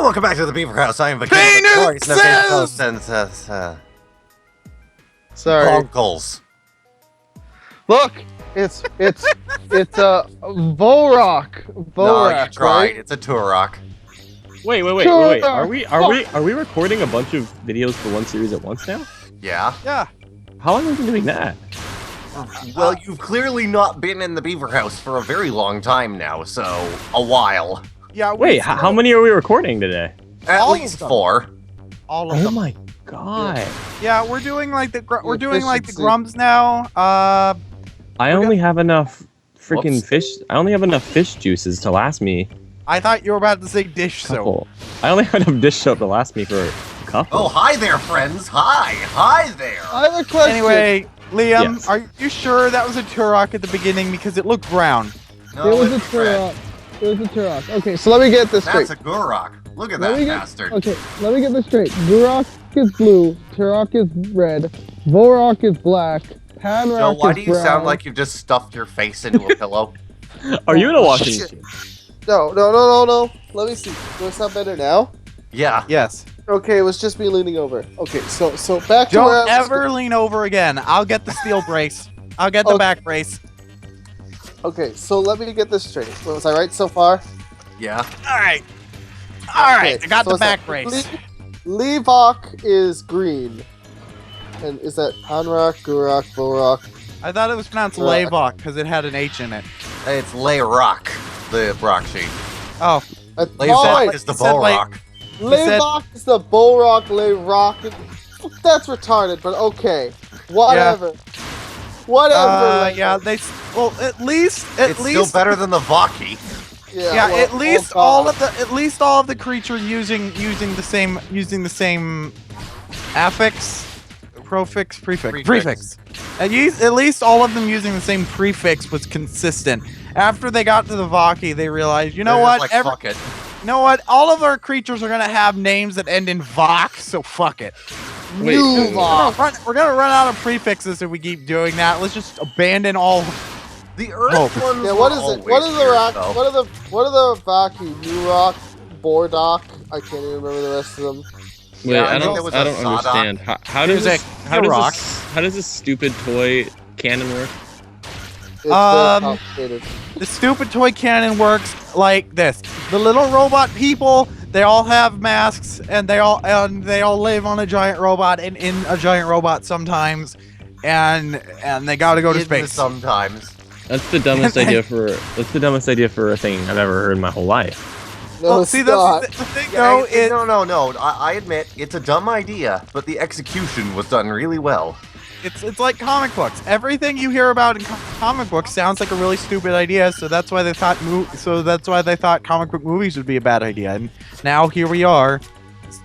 Hello, welcome back to the Beaver House. I am Vahkiti, Sorry. Bonkles. Look, it's Volrock. No, you tried. Right? It's a Turok. Wait. Are we recording a bunch of videos for one series at once now? Yeah. Yeah. How long have we been doing that? Well, you've clearly not been in the Beaver House for a very long time now, so a while. Yeah. Wait, how many are we recording today? At All least of them. 4. All of Oh them. my god! Yeah, we're doing like the Efficiency. grumps now. I only have enough freaking Whoops. fish. I only have enough fish juices to last me I thought you were about to say dish a soap. couple. I only have enough dish soap to last me for a couple. Oh, hi there, friends. Hi there. I have a question. Anyway, Liam, Yes. are you sure that was a Turok at the beginning because it looked brown? No, It was a it's red. Turok. It was a Turok. Okay, so let me get this straight. That's a Gurok. Look at Let that me get, bastard. okay, let me get this straight. Gurok is blue, Turok is red, Volrock is black, Panrock Joe, why is do you brown. sound like you've just stuffed your face into a pillow? Are you in a washing Shit. machine? No. Let me see. Do it sound better now? Yeah. Yes. Okay, it was just me leaning over. Okay, so back to where Don't I was. ever lean over again. I'll get the steel brace. I'll get the Okay. back brace. Okay, so let me get this straight. Was I right so far? Yeah. All right. All right. Okay, I got so the it's that- back brace. Leavok is green. And is that Hanrock, Gurok, Volrock? I thought it was pronounced Right. Lavok because it had an H in it. It's Layrock, the rock sheep. Oh, Layrock is the it said Bolrock. Leavok is the Bolrock, Layrock. That's retarded, but okay. Whatever. Whatever. yeah. Well, at least It's still better than the Vahkiti. Yeah, well, at least oh, God. all of the creatures using the same affix, prefix. At least all of them using the same prefix was consistent. After they got to the Vahkiti, they realized, you know They're what? just like, fuck it. You know what? All of our creatures are gonna have names that end in Vok, so fuck it. Wait, We're gonna run out of prefixes if we keep doing that. Let's just abandon all. The Earth Oh. ones Yeah, what were is it? always What is the weird, rock? though. What are the Vaki? New Rock, Bordock. I can't even remember the rest of them. Wait, Yeah, I I think don't. there was I a don't Zadok. understand. How does Music, this? How does this stupid toy cannon work? It's very complicated. The stupid toy cannon works like this. The little robot people, they all have masks, and they all live on a giant robot and in a giant robot sometimes, and they gotta go to In the space. Sometimes. That's the dumbest idea for. That's the dumbest idea for a thing I've ever heard in my whole life. No, Well, it's see, not. the thing Yeah, though it- is no. I admit it's a dumb idea, but the execution was done really well. it's like comic books. Everything you hear about in comic books sounds like a really stupid idea, so that's why they thought comic book movies would be a bad idea. And now here we are.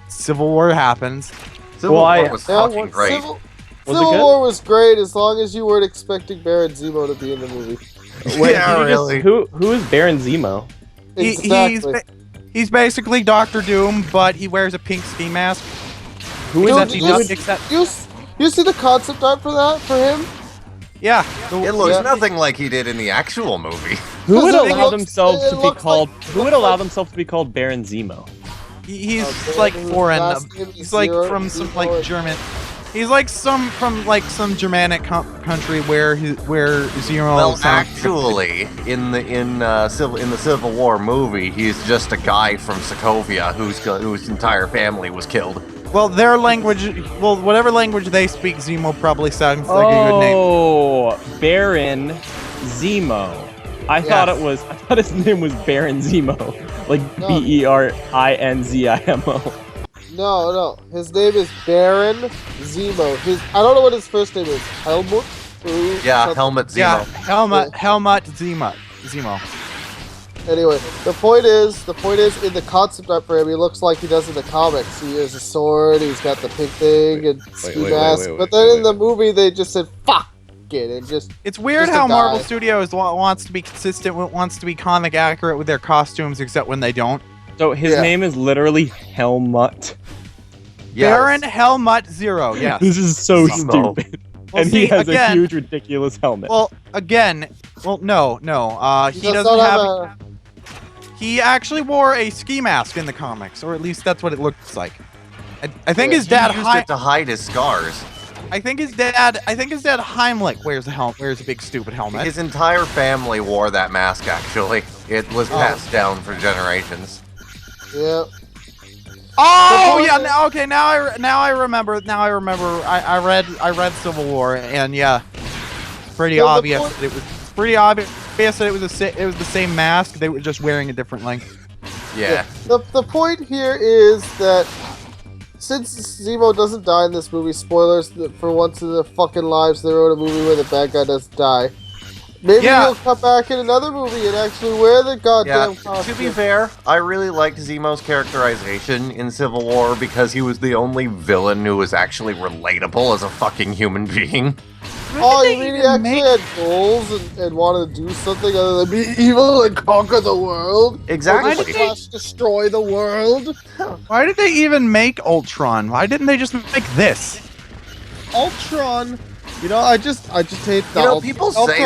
Civil War happens. Civil Well, War was Yeah, fucking well, great. Civil Was it Civil good? War was great as long as you weren't expecting Baron Zemo to be in the movie. Wait, Yeah, can you just- really. who is Baron Zemo? Exactly. He's basically Doctor Doom, but he wears a pink ski mask. Who Dude, is Except did he you does, s- except You see the concept art for that for him? yeah. It looks Yeah. nothing like he did in the actual movie. Who would It allow looks- themselves it to be looks called? like- Who would allow themselves to be called Baron Zemo? He's Okay, like his foreign. last name is He's like Zero- from some Zero- like German. He's like some Germanic country where Zero Well, sounds. actually, in the Civil War movie, he's just a guy from Sokovia whose entire family was killed. Well, their language. Well, whatever language they speak, Zemo probably sounds like a good name. Oh, Baron Zemo. I thought his name was Baron Zemo, like No. BERINZIMO. No. His name is Baron Zemo. I don't know what his first name is. Helmut? Yeah, Helmet Zemo. Yeah, Helmut Zemo. Anyway, the point is, in the concept art for him, he looks like he does in the comics. He has a sword, he's got the pink thing, and ski mask. But then in the movie, they just said, fuck it, and just... It's weird Just a how Marvel guy. Studios wants to be consistent, wants to be comic accurate with their costumes, except when they don't. So his Yeah. name is literally Helmut. Yes. Baron Helmut Zero. Yes. This is so Zemo. stupid. Well, And he see, has a again- huge, ridiculous helmet. Well, again, no. He does doesn't not have. he actually wore a ski mask in the comics, or at least that's what it looks like. I think his dad used it to hide his scars. I think his dad Heimlich wears a big stupid helmet. His entire family wore that mask. Actually, it was passed down for generations. Yeah. Oh yeah. Now I remember. I read Civil War, and yeah, pretty obvious. It was pretty obvious that it was the same mask. They were just wearing it differently. Yeah. The point here is that since Zemo doesn't die in this movie, spoilers for once in their fucking lives, they wrote a movie where the bad guy doesn't die. Maybe he'll come back in another movie and actually wear the goddamn costume. To be fair, I really liked Zemo's characterization in Civil War because he was the only villain who was actually relatable as a fucking human being. Oh, you mean he actually had goals and wanted to do something other than be evil and conquer the world? Exactly. Or just destroy the world? Why did they even make Ultron? Why didn't they just make this? Ultron... You know, I just hate that. You know, people say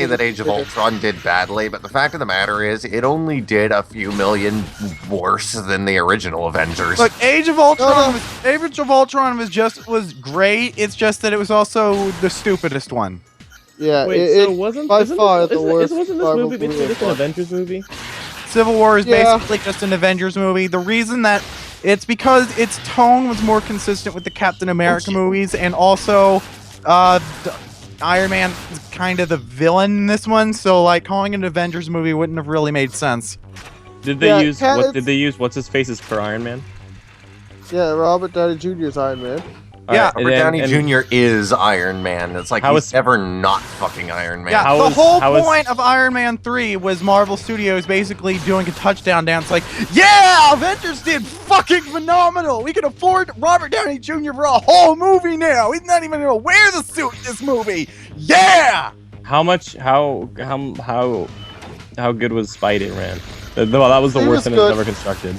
that Age of Ultron did badly, but the fact of the matter is, it only did a few million worse than the original Avengers. Look, Age of Ultron was great. It's just that it was also the stupidest one. Yeah, wait, so wasn't by isn't far this, the worst. wasn't this movie basically just an Avengers movie? Civil War is basically just an Avengers movie. The reason that it's because its tone was more consistent with the Captain America movies, and also Iron Man is kind of the villain in this one, so like calling it an Avengers movie wouldn't have really made sense. Did they use what's his face's for Iron Man? Yeah, Robert Downey Jr.'s Iron Man. Yeah, Robert Downey Jr. is Iron Man. It's like he's never not fucking Iron Man. Yeah, the whole point of Iron Man 3 was Marvel Studios basically doing a touchdown dance like, yeah, Avengers did fucking phenomenal. We can afford Robert Downey Jr. for a whole movie now. He's not even gonna wear the suit in this movie. Yeah! How good was Spider-Man? Well, that was the worst thing that was ever constructed.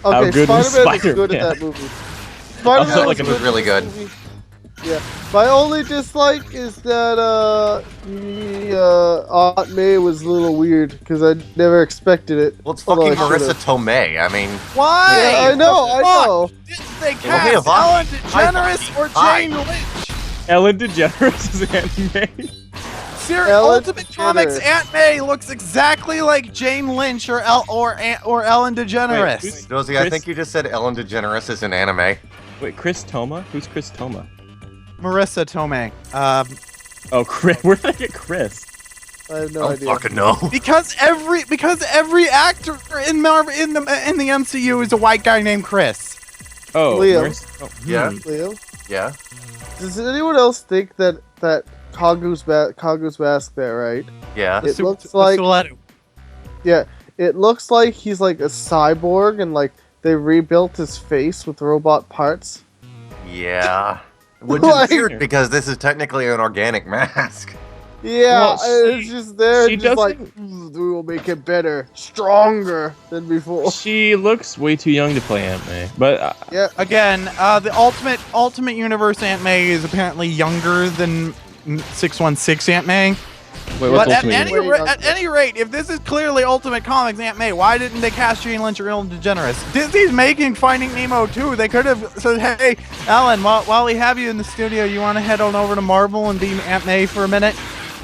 Okay, how good was Spider-Man was good Spider-Man? at that movie. Spider-Man was really good. Yeah, my only dislike is that Aunt May was a little weird because I never expected it. Well, it's fucking Marissa Tomei. I mean, why? Yeah, I know. Didn't they cast Ellen DeGeneres or Jane Lynch? Ellen DeGeneres is Aunt May. Ultimate Comics Aunt May looks exactly like Jane Lynch or Ellen DeGeneres. Wait, Josie, I think you just said Ellen DeGeneres is an anime. Wait, Chris Toma? Who's Chris Toma? Marissa Tomei. Oh, Chris. Where did I get Chris? I have no idea. Fucking no. Because every actor in the MCU is a white guy named Chris. Oh, Leo. Yeah. Leo? Yeah. Does anyone else think that Kagu's mask there, right? Yeah. It looks like it looks like he's like a cyborg and like they rebuilt his face with robot parts. Yeah. Which is weird because this is technically an organic mask. Yeah, Well, it's just there. she Just like doesn't- we will make it better, stronger than before. She looks way too young to play Aunt May, but Yeah. Again, the Ultimate Universe Aunt May is apparently younger than 616 Aunt May. wait, what's But Ultimate at any rate, if this is clearly Ultimate Comics Aunt May, why didn't they cast Jane Lynch or Ellen DeGeneres? Disney's making Finding Nemo 2. They could have said, hey, Ellen, while we have you in the studio, you want to head on over to Marvel and be Aunt May for a minute?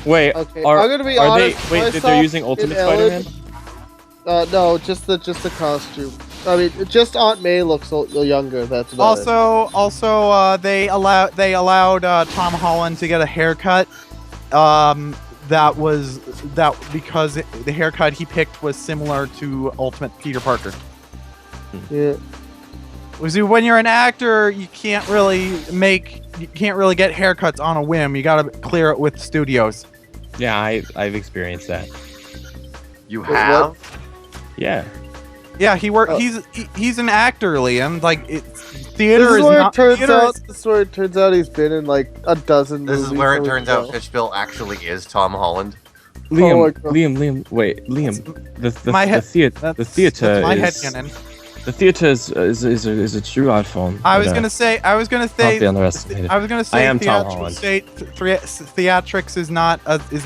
Wait, Okay, I'm gonna be honest. they're using Ultimate Ellen- Spider-Man? No, just the costume. I mean, just Aunt May looks younger. That's about it. Also, they allowed Tom Holland to get a haircut. Because the haircut he picked was similar to Ultimate Peter Parker. Yeah. See, when you're an actor, you can't really get haircuts on a whim. You gotta clear it with studios. Yeah, I've experienced that. You have? Yeah. Yeah, he's an actor, Liam. Like theater This is is where not. it turns theater out. is- This is where it turns out he's been in like a dozen. This is movies, where so it we turns can out tell. Fishspill actually is Tom Holland. Liam, my God. Liam, wait, Liam. The my head- theater That's is my headcanon. The theater is a true art form. I was gonna say. Not be underestimated. I was gonna say. I am Tom Holland. Theatrics is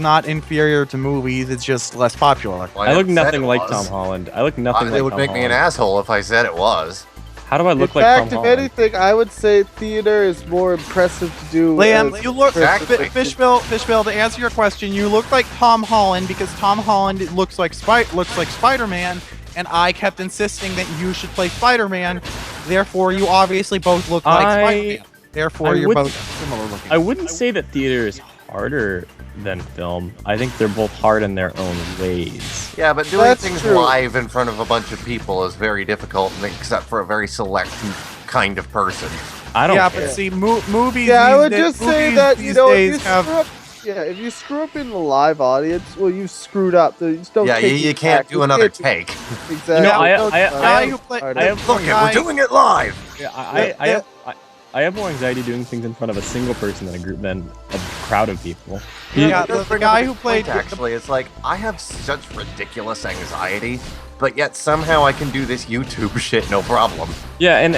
not inferior to movies. It's just less popular. Well, I look never said nothing it like was. Tom Holland. I look nothing like It would Tom make me an Holland. asshole if I said it was. How do I look In like fact, Tom if Holland? anything, I would say theater is more impressive to do. Liam, as you look Exactly. Fishspill. To answer your question, you look like Tom Holland because Tom Holland looks like Spider-Man, and I kept insisting that you should play Spider-Man. Therefore, you obviously both look like Spider-Man. Therefore, you're both similar looking. I wouldn't say that theater is harder than film. I think they're both hard in their own ways. Yeah, but doing That's things true. live in front of a bunch of people is very difficult, except for a very select kind of person. I don't Yeah, care. but see, movies. Yeah, I these would days- just say movies that these if you days have. screw up, if you screw up in the live audience, well, you screwed up. You just don't Yeah, take you it can't back. do You another can't do- take. Exactly. You know, I Don't have- try guy it. who play- Hard. I have- Look, guy- we're doing it live! Yeah, Yeah. I have more anxiety doing things in front of a single person than a crowd of people. Yeah, It does the bring guy up a who good played point, actually, it's like I have such ridiculous anxiety, but yet somehow I can do this YouTube shit no problem. Yeah, and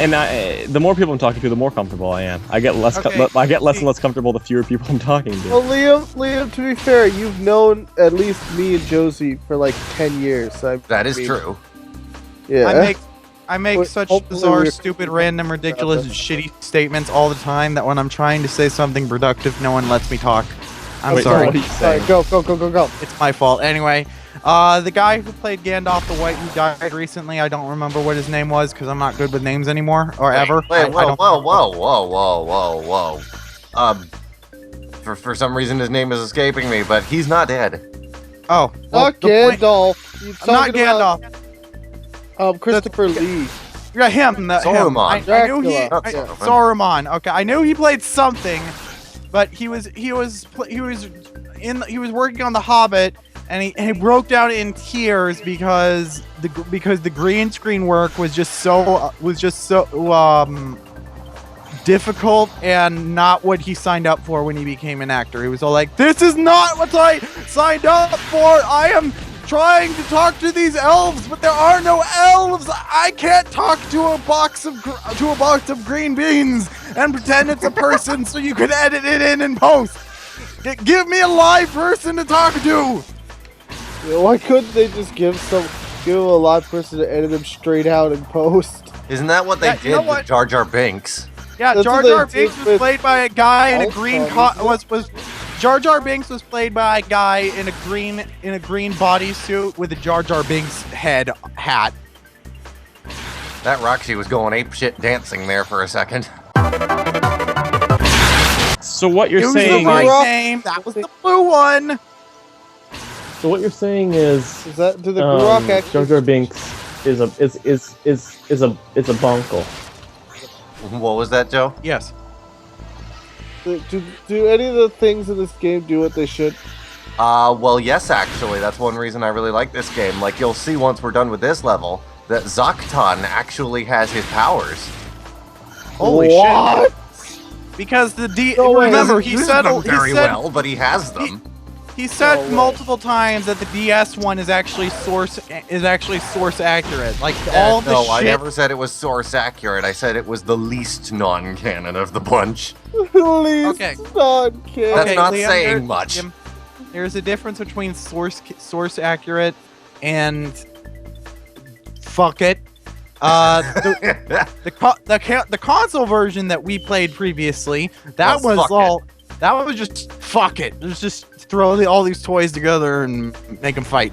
the more people I'm talking to, the more comfortable I am. I get less Okay, and less comfortable the fewer people I'm talking to. Well, Liam, to be fair, you've known at least me and Josie for like 10 years. So That is mean, true. Yeah. I make But such hopefully bizarre, we're- stupid, random, ridiculous, shitty statements all the time that when I'm trying to say something productive, no one lets me talk. I'm Wait, sorry. what are you saying? Alright, go. It's my fault. Anyway, the guy who played Gandalf the White who died recently, I don't remember what his name was because I'm not good with names anymore or ever. Wait, I whoa, don't- whoa. For some reason his name is escaping me, but he's not dead. Oh, well, Not the point- Gandalf. You're I'm not talking about, Gandalf. Christopher Lee. Yeah, him. Him. Saruman. I knew he. Dracula. Not Saruman. Saruman. Okay, I knew he played something, but he was working on The Hobbit, and he broke down in tears because the green screen work was just so difficult and not what he signed up for when he became an actor. He was all like, "This is not what I signed up for. I am trying to talk to these elves, but there are no elves. I can't talk to a box of green beans and pretend it's a person so you can edit it in post. Give me a live person to talk to." Yeah, why couldn't they just give a live person to edit them straight out in post? Isn't that what they Yeah, you know did what? with Jar Jar Binks? Yeah, That's Jar what they Jar did Binks was with played by a guy in a green Ultron, Jar Jar Binks was played by a guy in a green bodysuit with a Jar Jar Binks hat. That Roxy was going apeshit dancing there for a second. So what It you're was the saying right is, name. That was the blue one. so what you're saying is, Is that, do the Gurok Jar actually... Jar Binks is a bunkle. What was that, Joe? Yes. Do any of the things in this game do what they should? Well, yes, actually. That's one reason I really like this game. Like, you'll see once we're done with this level, that Zaktan actually has his powers. Holy What? shit. Because the No way. remember He he uses said them very well, but he has them. He said No way. multiple times that the DS one is actually source accurate. Like all the no, shit. I never said it was source accurate. I said it was the least non-canon of the bunch. Please, Okay. non-canon. That's not Liam, saying much. Liam, there's a difference between source accurate and fuck it. The console version that we played previously, that Was fuck was that was just fuck it. It was just throw all these toys together and make them fight.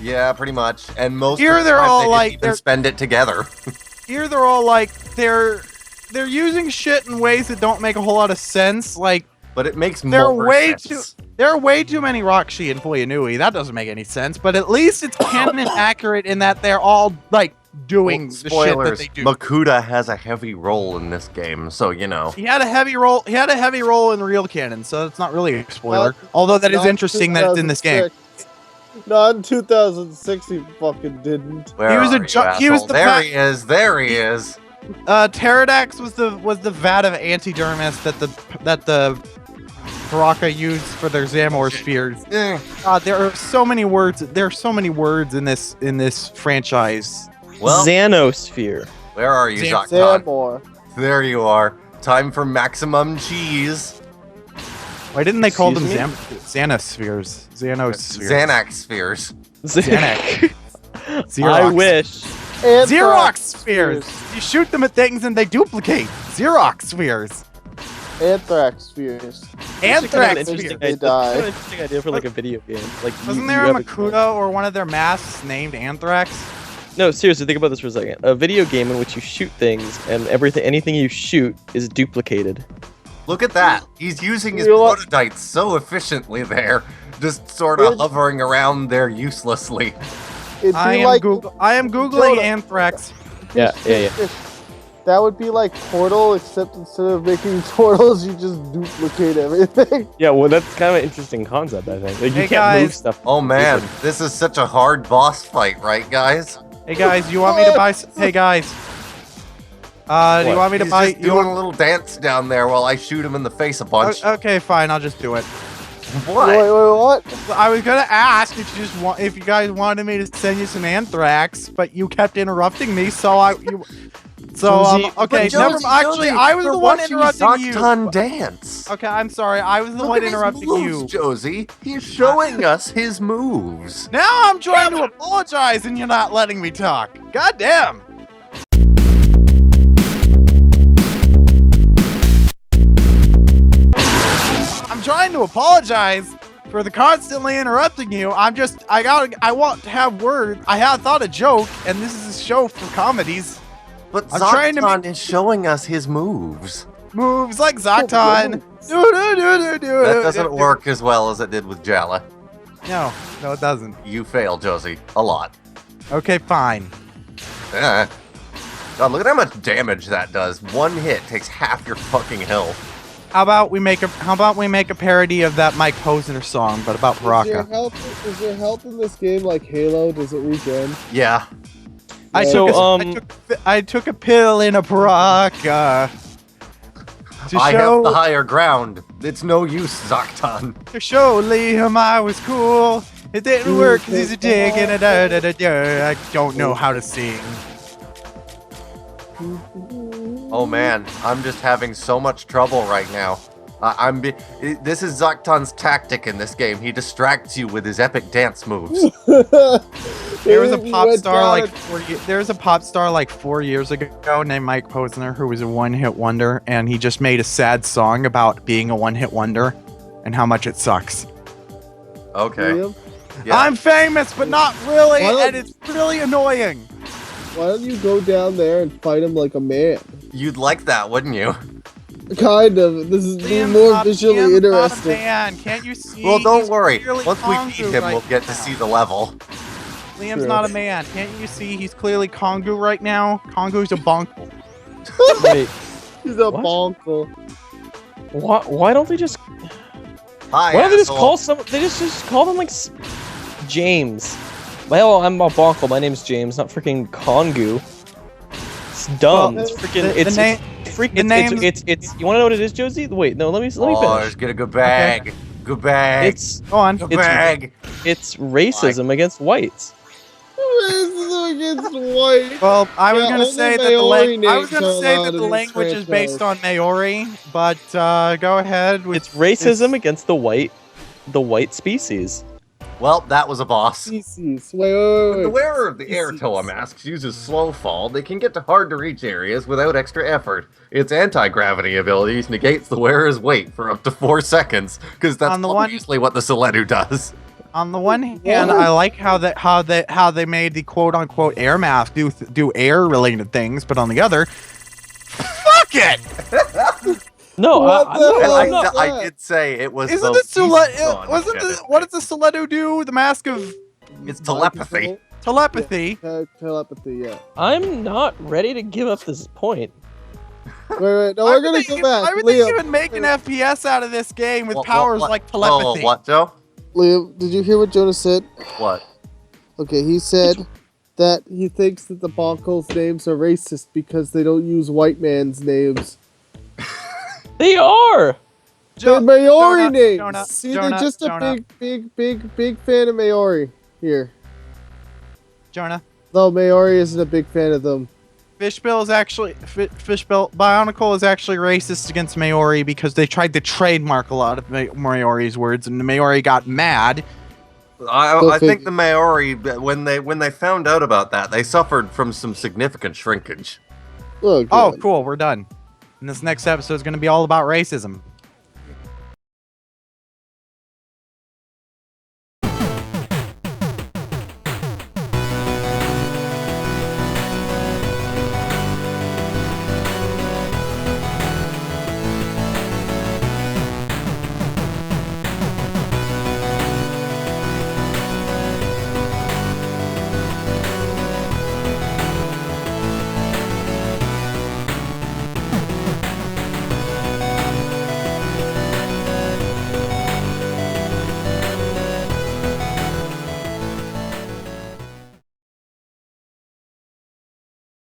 Yeah, pretty much. And most Here of the they're time all they didn't like- even they're- spend it together. Here they're all like they're using shit in ways that don't make a whole lot of sense. Like But it makes there are more way sense. there are way too many Roxy and Poyanui. That doesn't make any sense. But at least it's canon accurate in that they're all like doing the shit that Spoilers. they do. Makuta has a heavy role in this game, so you know. He had a heavy role. He had a heavy role in the real canon, so it's not really a spoiler. Although that is Not interesting that it's in this game. 2006. Not in 2006, he fucking didn't. Where He was a are you, ju- he was asshole? the There fa- he is. There he is. Pterodax was the vat of antidermis that the Baraka used for their Zamor spheres. There are so many words. There are so many words in this franchise. Well, Xanosphere. where are you, Zam- Zaktan? More. There you are. Time for maximum cheese. Why didn't they call them Excuse Xanospheres? Xanospheres. Xanax spheres. Xanax. I Xerox. wish. Xerox spheres. You shoot them at things and they duplicate. Xerox spheres. Anthrax spheres. Anthrax Interesting spheres. They die. An interesting idea for like a video game. Like, Wasn't you there a have Makuta or one of their masks named Anthrax? No, seriously, think about this for a second. A video game in which you shoot things and anything you shoot is duplicated. Look at that. He's using his You know what? prototypes so efficiently there. Just sort of hovering around there uselessly. It'd I be am, like I am Googling Jonah. Anthrax. Yeah. That would be like Portal, except instead of making portals, you just duplicate everything. Yeah, well, that's kind of an interesting concept, I think. Like, you Hey, can't move guys. stuff. Oh man, this is such a hard boss fight, right, guys? Hey guys, you want me to buy? Hey guys. Do you want me to He's buy? just doing a little dance down there while I shoot him in the face a bunch. Okay, fine. I'll just do it. What? Wait, what? I was gonna ask if you if you guys wanted me to send you some Anthrax, but you kept interrupting me, so okay, But never. Josie, Actually, I was we're the one watching interrupting you. Zaktan dance. Okay, I'm sorry. I was the Look one at his interrupting moves, you. Josie. He's showing us his moves. Now I'm trying to apologize, and you're not letting me talk. God damn. I'm trying to apologize for the constantly interrupting you. I want to have words. I have thought a joke, and this is a show for comedies. But I'm trying to Zaktan is showing us his moves. Moves like Zaktan. That doesn't work as well as it did with Jaller. No, it doesn't. You fail, Josie. A lot. Okay, fine. God, look at how much damage that does. One hit takes half your fucking health. How about we make a parody of that Mike Posner song, but about Is Baraka? your health in this game like Halo? Does it regen? Yeah. I took a pill in a Baraka to I have show the higher ground. It's no use, Zaktan. Liam I was cool. It didn't work because he's a dick and I don't know how to sing. Oh man, I'm just having so much trouble right now. This is Zaktan's tactic in this game. He distracts you with his epic dance moves. There was a pop star like 4 years ago named Mike Posner who was a one-hit wonder, and he just made a sad song about being a one-hit wonder and how much it sucks. Okay. Yeah. I'm famous, but not really, Why don't- and it's really annoying. Why don't you go down there and fight him like a man? You'd like that, wouldn't you? Kind of. This is Liam's more not- visually Liam's not a interesting. man. Can't you see? Well, don't He's worry. clearly Once we Kongu beat him, right we'll get to now. see the level. Liam's True. not a man. Can't you see? He's clearly Kongu right now. Kongu's a bonkle. Wait, He's a What? bonkle. why don't they just? Hi, Why don't they just asshole. call some? They just call them like James. Well, I'm a bonkle. My name's James, not freaking Kongu. It's dumb. Well, it's freaking. the It's name- freak. the name's- It's. You want to know what it is, Josie? Wait, no. Let me Oh, finish. just get a good bag. Good bag. It's Go on. Good it's- bag. racism against whites. Racism against white. Well, I was Yeah, gonna only say that Maori names are the allowed in this language is based franchise. on Maori, but go ahead. It's racism against the white species. Well, that was a boss. Species. When Wait. the wearer of the Airtoa masks uses slow fall, they can get to hard-to-reach areas without extra effort. Its anti-gravity abilities negates the wearer's weight for up to 4 seconds, because that's On the one- obviously what the Seledu does. On the one hand, I like how they made the quote unquote air mask do air related things, but on the other, fuck it! No, What I, the I'm hell not, I, I'm not. I did say it was Isn't the the Seledu? Son Wasn't shit. the what does the Seledu do? The mask of It's telepathy. telepathy. Telepathy, yeah. I'm not ready to give up this point. Wait. No, we're gonna go back. Why would they Liam, even make an FPS out of this game with What- powers what- like Oh, telepathy? what, Joe? Liam, did you hear what Jonah said? What? Okay, he said that he thinks that the Bonkles' names are racist because they don't use white man's names. They are. They're Maori Jonah, names. Jonah, See, Jonah, they're just a Jonah. big fan of Maori here. Jonah, Though Maori isn't a big fan of them. Fishspill is actually Bionicle is actually racist against Maori because they tried to trademark a lot of Maori's words, and the Maori got mad. I think the Maori, when they found out about that, they suffered from some significant shrinkage. Oh, Oh, cool, we're done. And this next episode is going to be all about racism.